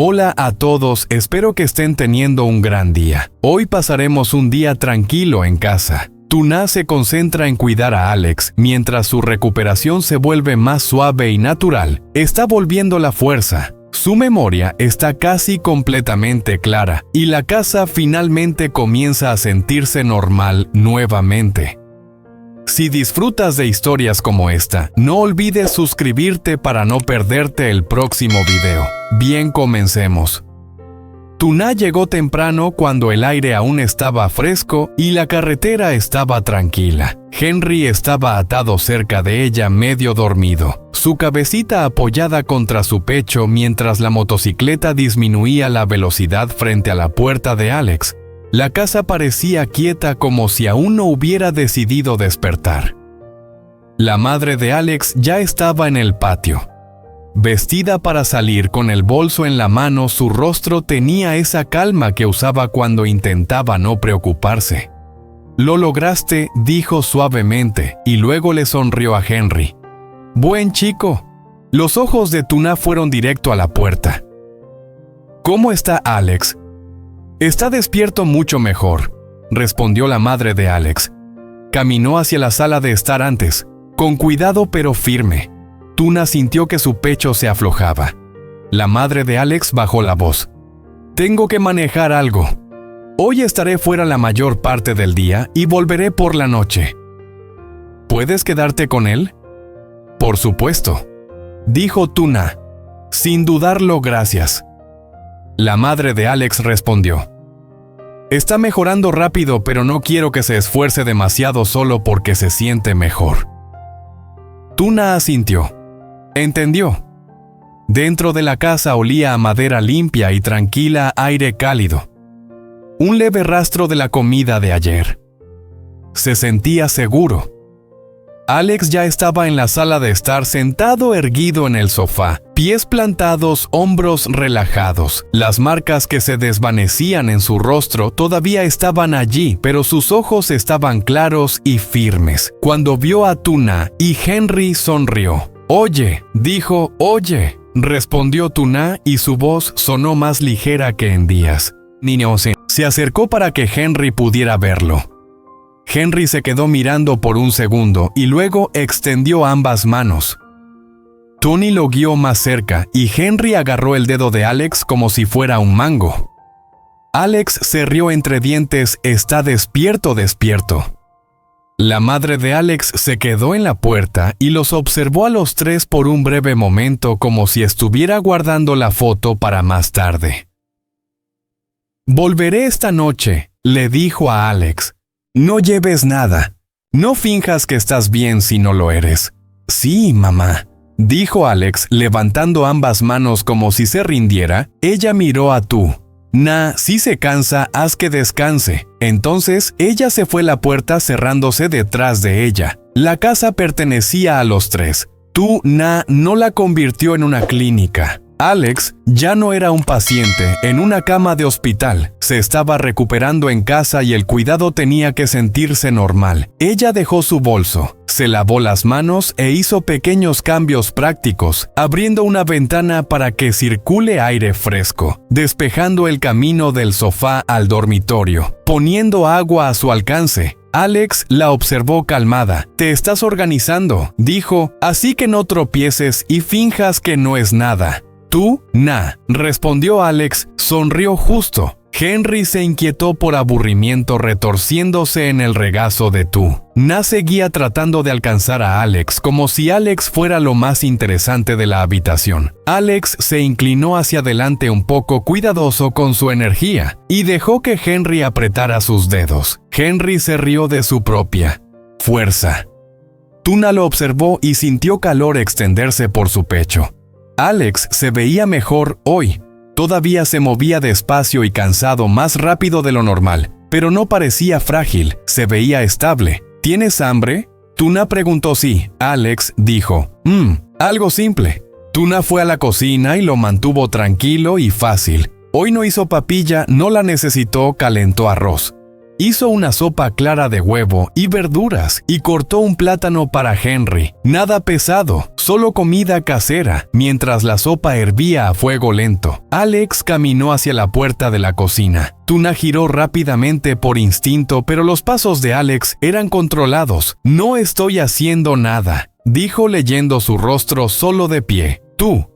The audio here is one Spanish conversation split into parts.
Hola a todos, espero que estén teniendo un gran día. Hoy pasaremos un día tranquilo en casa. Tuna se concentra en cuidar a Alex, mientras su recuperación se vuelve más suave y natural. Está volviendo la fuerza. Su memoria está casi completamente clara, y la casa finalmente comienza a sentirse normal nuevamente. Si disfrutas de historias como esta, no olvides suscribirte para no perderte el próximo video. Bien, comencemos. Tuna llegó temprano cuando el aire aún estaba fresco y la carretera estaba tranquila. Henry estaba atado cerca de ella medio dormido, su cabecita apoyada contra su pecho mientras la motocicleta disminuía la velocidad frente a la puerta de Alex. La casa parecía quieta como si aún no hubiera decidido despertar. La madre de Alex ya estaba en el patio. Vestida para salir con el bolso en la mano, su rostro tenía esa calma que usaba cuando intentaba no preocuparse. «Lo lograste», dijo suavemente, y luego le sonrió a Henry. «Buen chico». Los ojos de Tuna fueron directo a la puerta. «¿Cómo está Alex?» «Está despierto mucho mejor», respondió la madre de Alex. Caminó hacia la sala de estar antes, con cuidado pero firme. Tuna sintió que su pecho se aflojaba. La madre de Alex bajó la voz. «Tengo que manejar algo. Hoy estaré fuera la mayor parte del día y volveré por la noche. ¿Puedes quedarte con él?» «Por supuesto», dijo Tuna. «Sin dudarlo, gracias». La madre de Alex respondió. «Está mejorando rápido, pero no quiero que se esfuerce demasiado solo porque se siente mejor». Tuna asintió. Entendió. Dentro de la casa olía a madera limpia y tranquila, aire cálido. Un leve rastro de la comida de ayer. Se sentía seguro. Alex ya estaba en la sala de estar sentado erguido en el sofá, pies plantados, hombros relajados. Las marcas que se desvanecían en su rostro todavía estaban allí, pero sus ojos estaban claros y firmes. Cuando vio a Tuna, y Henry sonrió. «Oye», dijo. «Oye», respondió Tuna y su voz sonó más ligera que en días. Se acercó para que Henry pudiera verlo. Henry se quedó mirando por un segundo y luego extendió ambas manos. Tony lo guió más cerca y Henry agarró el dedo de Alex como si fuera un mango. Alex se rió entre dientes. «Está despierto, despierto». La madre de Alex se quedó en la puerta y los observó a los tres por un breve momento como si estuviera guardando la foto para más tarde. «Volveré esta noche», le dijo a Alex. «No lleves nada. No finjas que estás bien si no lo eres». «Sí, mamá», dijo Alex levantando ambas manos como si se rindiera. Ella miró a Tuna. «Si se cansa, haz que descanse». Entonces, ella se fue a la puerta cerrándose detrás de ella. La casa pertenecía a los tres. Tuna no la convirtió en una clínica. Alex ya no era un paciente en una cama de hospital. Se estaba recuperando en casa y el cuidado tenía que sentirse normal. Ella dejó su bolso, se lavó las manos e hizo pequeños cambios prácticos, abriendo una ventana para que circule aire fresco, despejando el camino del sofá al dormitorio, poniendo agua a su alcance. Alex la observó calmada. «Te estás organizando», dijo, «así que no tropieces y finjas que no es nada». «Tuna», respondió Alex, sonrió justo. Henry se inquietó por aburrimiento retorciéndose en el regazo de Tuna. Seguía tratando de alcanzar a Alex como si Alex fuera lo más interesante de la habitación. Alex se inclinó hacia adelante un poco cuidadoso con su energía y dejó que Henry apretara sus dedos. Henry se rió de su propia fuerza. Tuna lo observó y sintió calor extenderse por su pecho. Alex se veía mejor hoy. Todavía se movía despacio y cansado, más rápido de lo normal, pero no parecía frágil, se veía estable. ¿Tienes hambre?, Tuna preguntó. «Sí», Alex dijo. Algo simple». Tuna fue a la cocina y lo mantuvo tranquilo y fácil. Hoy no hizo papilla, no la necesitó, calentó arroz. Hizo una sopa clara de huevo y verduras y cortó un plátano para Henry. Nada pesado, solo comida casera, mientras la sopa hervía a fuego lento. Alex caminó hacia la puerta de la cocina. Tuna giró rápidamente por instinto, pero los pasos de Alex eran controlados. No estoy haciendo nada, dijo leyendo su rostro solo de pie.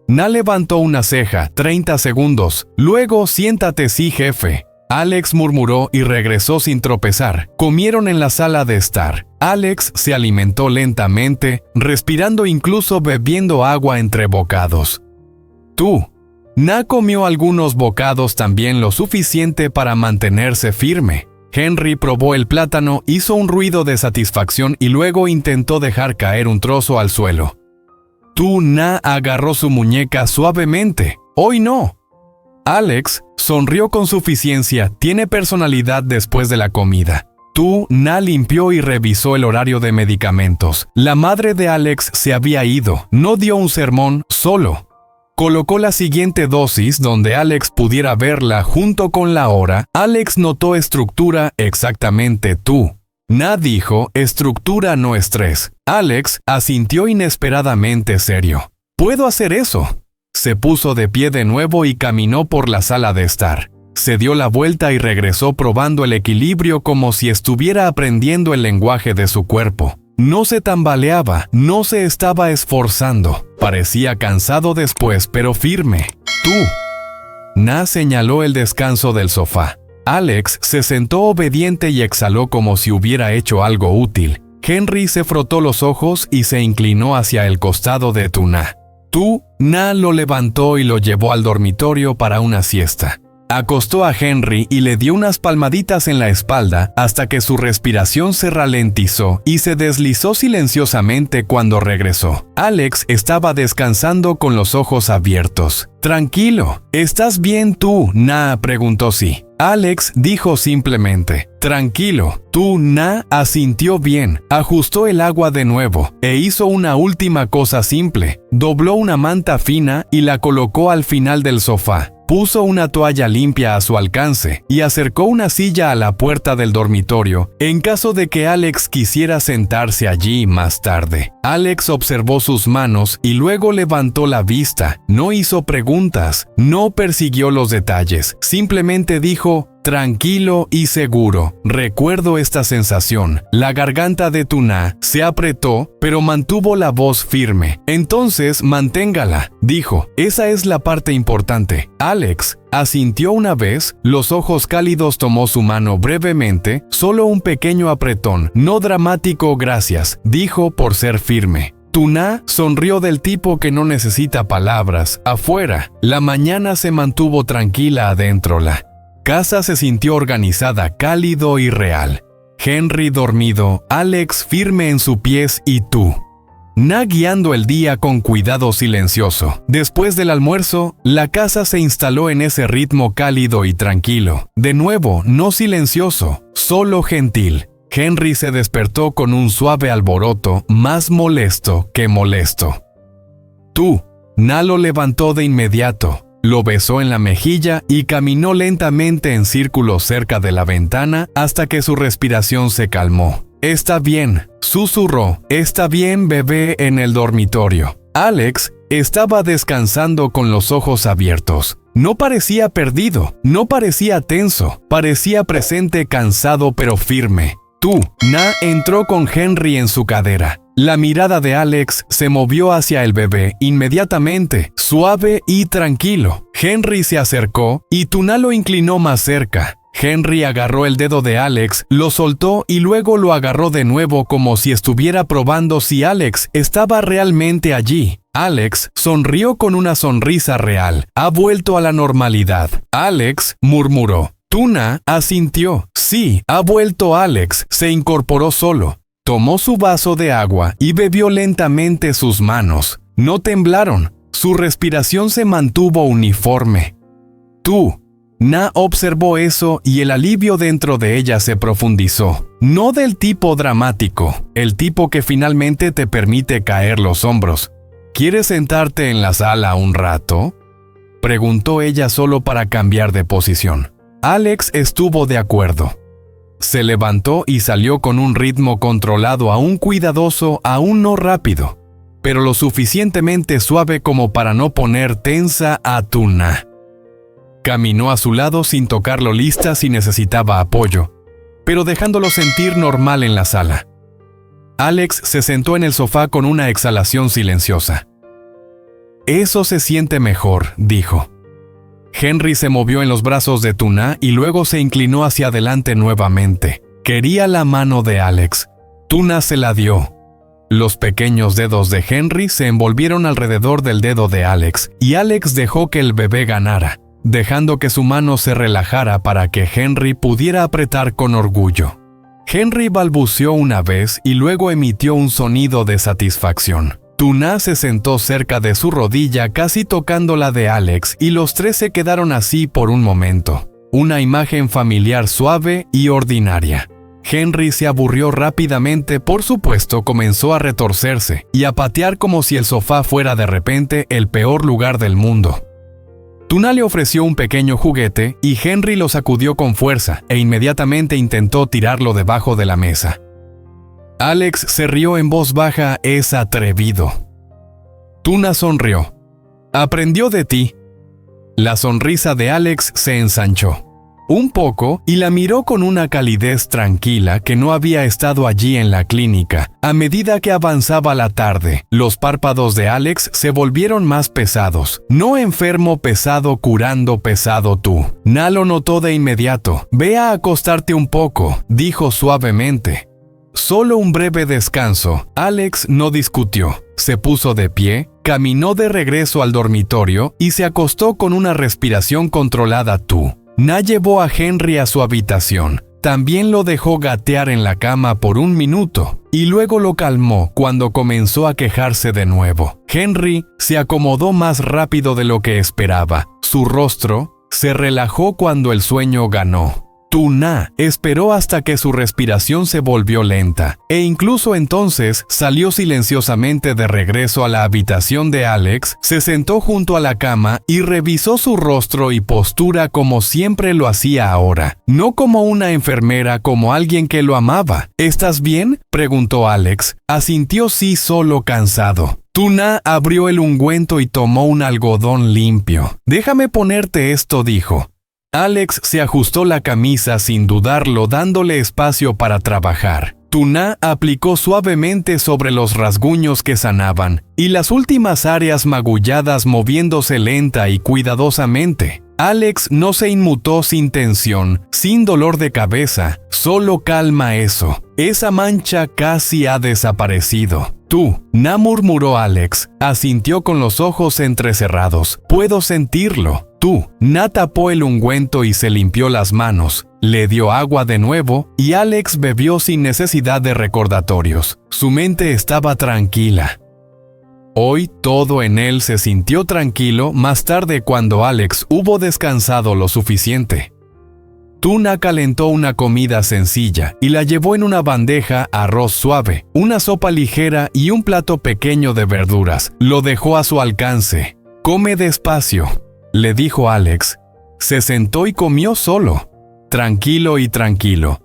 Na levantó una ceja, 30 segundos. Luego, siéntate, sí, jefe. Alex murmuró y regresó sin tropezar. Comieron en la sala de estar. Alex se alimentó lentamente, respirando, incluso bebiendo agua entre bocados. Na comió algunos bocados también, lo suficiente para mantenerse firme. Henry probó el plátano, hizo un ruido de satisfacción y luego intentó dejar caer un trozo al suelo. Na agarró su muñeca suavemente. ¡Hoy no! Alex sonrió con suficiencia. Tiene personalidad después de la comida. Na limpió y revisó el horario de medicamentos. La madre de Alex se había ido. No dio un sermón, solo colocó la siguiente dosis donde Alex pudiera verla junto con la hora. Alex notó estructura, exactamente. Na dijo, estructura, no estrés. Alex asintió inesperadamente serio. ¿Puedo hacer eso? Se puso de pie de nuevo y caminó por la sala de estar. Se dio la vuelta y regresó probando el equilibrio como si estuviera aprendiendo el lenguaje de su cuerpo. No se tambaleaba, no se estaba esforzando. Parecía cansado después, pero firme. Na señaló el descanso del sofá. Alex se sentó obediente y exhaló como si hubiera hecho algo útil. Henry se frotó los ojos y se inclinó hacia el costado de Na lo levantó y lo llevó al dormitorio para una siesta. Acostó a Henry y le dio unas palmaditas en la espalda hasta que su respiración se ralentizó y se deslizó silenciosamente cuando regresó. Alex estaba descansando con los ojos abiertos. «Tranquilo, ¿estás bien tú?», Na preguntó. «Sí». Alex dijo simplemente, «Tranquilo». Na asintió bien, ajustó el agua de nuevo e hizo una última cosa simple. Dobló una manta fina y la colocó al final del sofá. Puso una toalla limpia a su alcance y acercó una silla a la puerta del dormitorio en caso de que Alex quisiera sentarse allí más tarde. Alex observó sus manos y luego levantó la vista. No hizo preguntas, no persiguió los detalles, simplemente dijo, «Tranquilo y seguro». Recuerdo esta sensación. La garganta de Na se apretó, pero mantuvo la voz firme. «Entonces, manténgala», dijo. «Esa es la parte importante». Alex asintió una vez, los ojos cálidos, tomó su mano brevemente, solo un pequeño apretón, no dramático, «Gracias», dijo por ser firme. Na sonrió del tipo que no necesita palabras. Afuera, la mañana se mantuvo tranquila adentro. La casa se sintió organizada, cálido y real. Henry dormido, Alex firme en sus pies y Na guiando el día con cuidado silencioso. Después del almuerzo, la casa se instaló en ese ritmo cálido y tranquilo. De nuevo, no silencioso, solo gentil. Henry se despertó con un suave alboroto, más molesto que molesto. Na lo levantó de inmediato. Lo besó en la mejilla y caminó lentamente en círculos cerca de la ventana hasta que su respiración se calmó. «Está bien», susurró. «Está bien, bebé», en el dormitorio. Alex estaba descansando con los ojos abiertos. No parecía perdido, no parecía tenso, parecía presente, cansado pero firme. Na entró con Henry en su cadera. La mirada de Alex se movió hacia el bebé inmediatamente, suave y tranquilo. Henry se acercó y Na lo inclinó más cerca. Henry agarró el dedo de Alex, lo soltó y luego lo agarró de nuevo como si estuviera probando si Alex estaba realmente allí. Alex sonrió con una sonrisa real. «Ha vuelto a la normalidad». Alex murmuró. Na asintió. «Sí, ha vuelto». Alex se incorporó solo. Tomó su vaso de agua y bebió lentamente. Sus manos no temblaron. Su respiración se mantuvo uniforme. Na observó eso y el alivio dentro de ella se profundizó. No del tipo dramático, el tipo que finalmente te permite caer los hombros. «¿Quieres sentarte en la sala un rato?», preguntó ella solo para cambiar de posición. Alex estuvo de acuerdo. Se levantó y salió con un ritmo controlado, aún cuidadoso, aún no rápido, pero lo suficientemente suave como para no poner tensa a Tuna. Caminó a su lado sin tocarlo, lista si necesitaba apoyo, pero dejándolo sentir normal en la sala. Alex se sentó en el sofá con una exhalación silenciosa. «Eso se siente mejor», dijo. Henry se movió en los brazos de Tuna y luego se inclinó hacia adelante nuevamente. Quería la mano de Alex. Tuna se la dio. Los pequeños dedos de Henry se envolvieron alrededor del dedo de Alex y Alex dejó que el bebé ganara, dejando que su mano se relajara para que Henry pudiera apretar con orgullo. Henry balbuceó una vez y luego emitió un sonido de satisfacción. Tuna se sentó cerca de su rodilla, casi tocando la de Alex, y los tres se quedaron así por un momento. Una imagen familiar suave y ordinaria. Henry se aburrió rápidamente, por supuesto, comenzó a retorcerse y a patear como si el sofá fuera de repente el peor lugar del mundo. Tuna le ofreció un pequeño juguete y Henry lo sacudió con fuerza e inmediatamente intentó tirarlo debajo de la mesa. Alex se rió en voz baja. «Es atrevido». Tuna sonrió. «Aprendió de ti». La sonrisa de Alex se ensanchó un poco y la miró con una calidez tranquila que no había estado allí en la clínica. A medida que avanzaba la tarde, los párpados de Alex se volvieron más pesados. «No enfermo pesado curando pesado tú». Na lo notó de inmediato. «Ve a acostarte un poco», dijo suavemente. Solo un breve descanso. Alex no discutió. Se puso de pie, caminó de regreso al dormitorio y se acostó con una respiración controlada. Na llevó a Henry a su habitación. También lo dejó gatear en la cama por un minuto y luego lo calmó cuando comenzó a quejarse de nuevo. Henry se acomodó más rápido de lo que esperaba. Su rostro se relajó cuando el sueño ganó. Tuna esperó hasta que su respiración se volvió lenta, e incluso entonces salió silenciosamente de regreso a la habitación de Alex, se sentó junto a la cama y revisó su rostro y postura como siempre lo hacía ahora, no como una enfermera, como alguien que lo amaba. «¿Estás bien?», preguntó Alex. Asintió sí, solo cansado. Tuna abrió el ungüento y tomó un algodón limpio. «Déjame ponerte esto», dijo. Alex se ajustó la camisa sin dudarlo, dándole espacio para trabajar. Tuna aplicó suavemente sobre los rasguños que sanaban, y las últimas áreas magulladas moviéndose lenta y cuidadosamente. Alex no se inmutó sin tensión, sin dolor de cabeza, solo calma eso. Esa mancha casi ha desaparecido. Na, murmuró Alex. Asintió con los ojos entrecerrados. «Puedo sentirlo». Na tapó el ungüento y se limpió las manos. Le dio agua de nuevo y Alex bebió sin necesidad de recordatorios. Su mente estaba tranquila. Hoy todo en él se sintió tranquilo más tarde cuando Alex hubo descansado lo suficiente. Tuna calentó una comida sencilla y la llevó en una bandeja: arroz suave, una sopa ligera y un plato pequeño de verduras. Lo dejó a su alcance. «Come despacio», le dijo Alex. Se sentó y comió solo, tranquilo,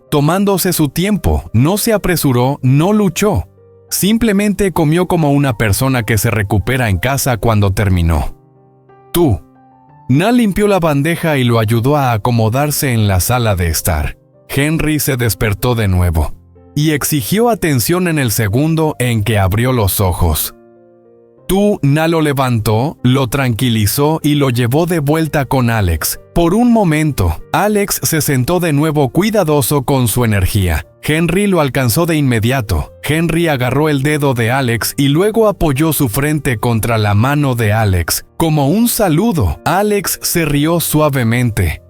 tomándose su tiempo. No se apresuró, no luchó. Simplemente comió como una persona que se recupera en casa cuando terminó. Na limpió la bandeja y lo ayudó a acomodarse en la sala de estar. Henry se despertó de nuevo y exigió atención en el segundo en que abrió los ojos. Na lo levantó, lo tranquilizó y lo llevó de vuelta con Alex. Por un momento, Alex se sentó de nuevo cuidadoso con su energía. Henry lo alcanzó de inmediato. Henry agarró el dedo de Alex y luego apoyó su frente contra la mano de Alex, como un saludo. Alex se rió suavemente.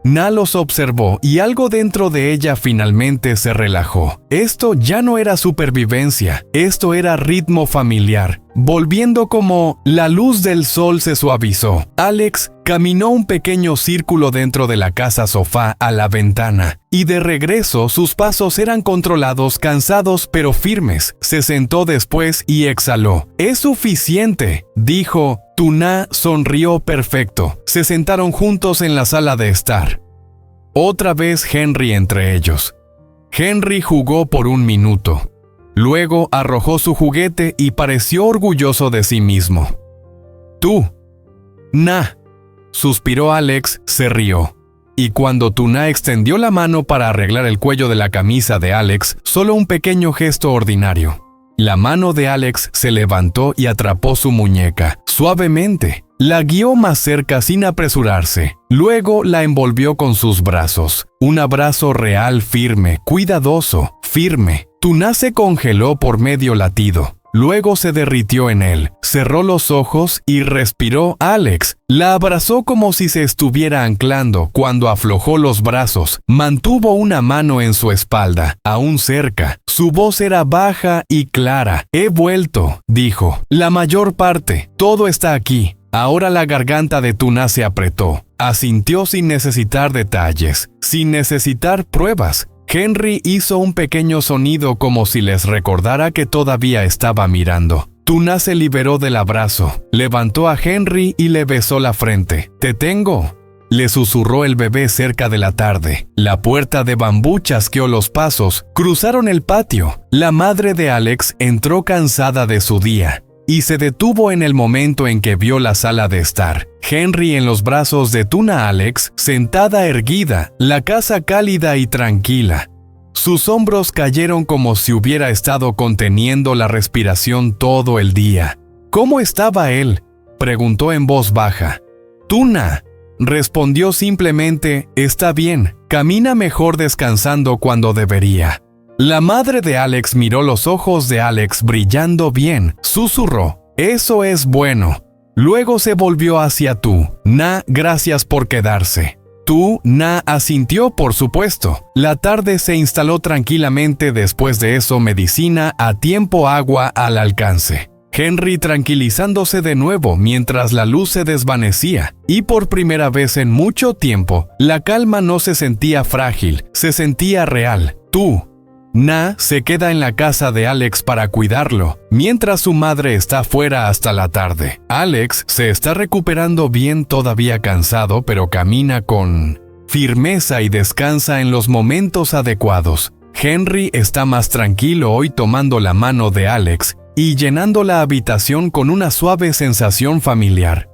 Na los observó y algo dentro de ella finalmente se relajó. Esto ya no era supervivencia, esto era ritmo familiar. Volviendo como la luz del sol se suavizó. Alex caminó un pequeño círculo dentro de la casa sofá a la ventana, y de regreso sus pasos eran controlados, cansados pero firmes. Se sentó después y exhaló. «Es suficiente», dijo. Na sonrió. «Perfecto». Se sentaron juntos en la sala de estar. Otra vez Henry entre ellos. Henry jugó por un minuto. Luego arrojó su juguete y pareció orgulloso de sí mismo. «Tú, Na», suspiró Alex, se rió. Y cuando Tuna extendió la mano para arreglar el cuello de la camisa de Alex, solo un pequeño gesto ordinario. La mano de Alex se levantó y atrapó su muñeca, suavemente. La guió más cerca sin apresurarse. Luego la envolvió con sus brazos. Un abrazo real, firme, cuidadoso, firme. Tuna se congeló por medio latido. Luego se derritió en él, cerró los ojos y respiró. Alex la abrazó como si se estuviera anclando. Cuando aflojó los brazos, mantuvo una mano en su espalda, aún cerca. Su voz era baja y clara. «He vuelto», dijo. «La mayor parte. Todo está aquí». Ahora la garganta de Tuna se apretó. Asintió sin necesitar detalles, sin necesitar pruebas. Henry hizo un pequeño sonido como si les recordara que todavía estaba mirando. Tuna se liberó del abrazo, levantó a Henry y le besó la frente. «Te tengo», le susurró el bebé cerca de la tarde. La puerta de bambú chasqueó los pasos. Cruzaron el patio. La madre de Alex entró cansada de su día y se detuvo en el momento en que vio la sala de estar. Henry en los brazos de Tuna Alex, sentada erguida, la casa cálida y tranquila. Sus hombros cayeron como si hubiera estado conteniendo la respiración todo el día. «¿Cómo estaba él?», preguntó en voz baja. «Tuna», respondió simplemente, «está bien, camina mejor descansando cuando debería». La madre de Alex miró los ojos de Alex brillando bien, susurró, «Eso es bueno». Luego se volvió hacia Na, «Gracias por quedarse». Na asintió, por supuesto. La tarde se instaló tranquilamente. Después de eso, medicina a tiempo, agua al alcance. Henry tranquilizándose de nuevo mientras la luz se desvanecía. Y por primera vez en mucho tiempo, la calma no se sentía frágil, se sentía real. Na se queda en la casa de Alex para cuidarlo, mientras su madre está fuera hasta la tarde. Alex se está recuperando bien, todavía cansado, pero camina con firmeza y descansa en los momentos adecuados. Henry está más tranquilo hoy, tomando la mano de Alex y llenando la habitación con una suave sensación familiar.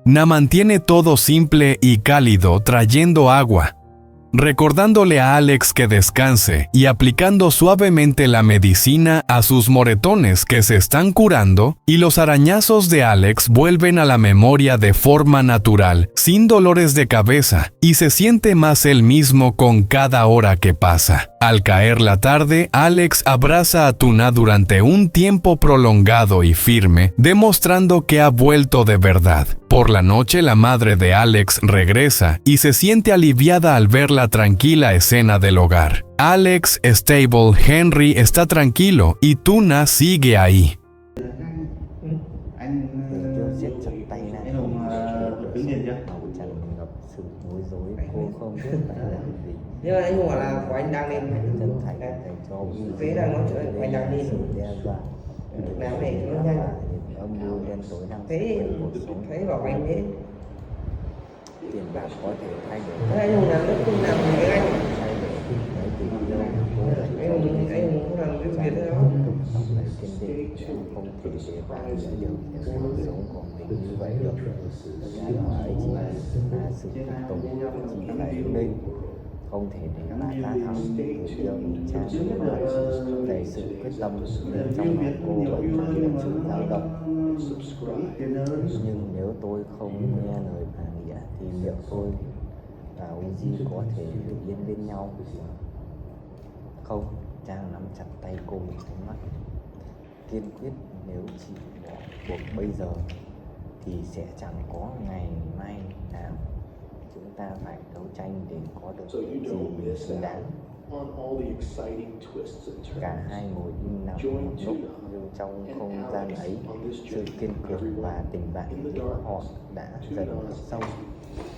Na mantiene todo simple y cálido, trayendo agua, recordándole a Alex que descanse y aplicando suavemente la medicina a sus moretones que se están curando, y los arañazos de Alex vuelven a la memoria de forma natural, sin dolores de cabeza, y se siente más él mismo con cada hora que pasa. Al caer la tarde, Alex abraza a Tuna durante un tiempo prolongado y firme, demostrando que ha vuelto de verdad. Por la noche, la madre de Alex regresa y se siente aliviada al ver la tranquila escena del hogar. Alex, stable, Henry está tranquilo y Tuna sigue ahí. Nhưng mà anh Hùng bảo là của anh đang lên vế đang nói chuyện của anh đang lên làm này nó nhanh thấy bảo anh ấy tiền bạc có thể thay đổi. Thế anh Hùng làm rất không làm gì với anh Thay đổi cái tình yêu anh Hùng không làm cái việc đó không phải kiên định, không thể để bạn đã điều cuộc sống của mình như vậy được. Tất cả đó ấy chỉ là sự phục tùng, chỉ là đây không thể để bạn ta thắng. Tình yêu cha đầy sự quyết tâm bên trong lòng cô vẫn là sự dao động. Nhưng nếu tôi không nghe lời bà Nghĩa thì liệu tôi và Uzi có thể yên bên nhau không? Trang nắm chặt tay cô một ánh mắt kiên quyết. Nếu chị bỏ cuộc bây giờ thì sẽ chẳng có ngày mai nào. Chúng ta phải đấu tranh để có được cái gì mình xứng đáng. Cả hai ngồi im lặng một lúc, nhưng trong không gian ấy, sự kiên cường và tình bạn giữa họ đã dần ở sâu.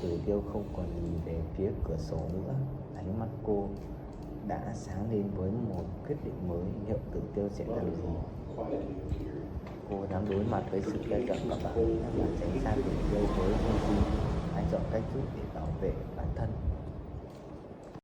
Tử Tiêu không còn nhìn về phía cửa sổ nữa. Ánh mắt cô đã sáng lên với một quyết định mới. Liệu Tử Tiêu sẽ làm gì? Cô dám đối mặt với sự đe dọa của bạn và tránh xa Tử Tiêu với Uzi. Hãy chọn cách giúp để bảo vệ bản thân.